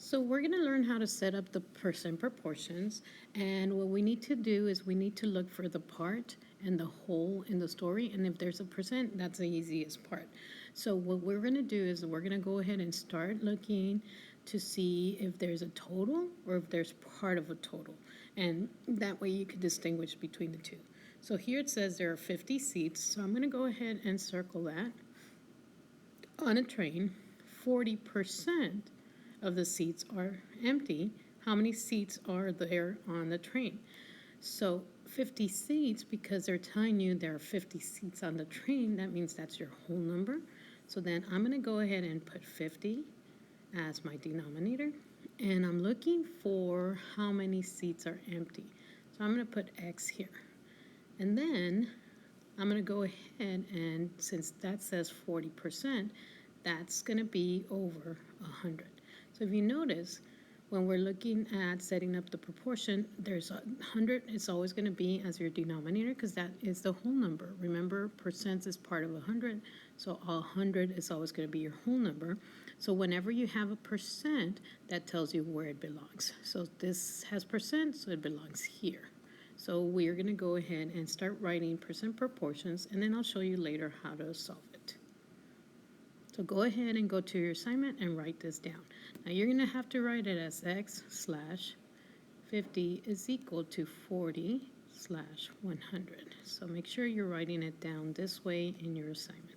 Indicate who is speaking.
Speaker 1: So we're going to learn how to set up the percent proportions, and what we need to do is we need to look for the part and the whole in the story, and if there's a percent, that's the easiest part. So what we're going to do is we're going to go ahead and start looking to see if there's a total or if there's part of a total, and that way you can distinguish between the two. So here it says there are 50 seats, so I'm going to go ahead and circle that. On a train, 40% of the seats are empty. How many seats are there on the train? So 50 seats, because they're telling you there are 50 seats on the train, that means that's your whole number. So then I'm going to go ahead and put 50 as my denominator, and I'm looking for how many seats are empty. So I'm going to put X here. And then I'm going to go ahead and, since that says 40%, that's going to be over 100. So if you notice, when we're looking at setting up the proportion, there's 100, it's always going to be as your denominator because that is the whole number. Remember, percents is part of 100, so 100 is always going to be your whole number. So whenever you have a percent, that tells you where it belongs. So this has percent, so it belongs here. So we're going to go ahead and start writing percent proportions, and then I'll show you later how to solve it. So go ahead and go to your assignment and write this down. Now you're going to have to write it as x slash 50 is equal to 40 slash 100. So make sure you're writing it down this way in your assignment.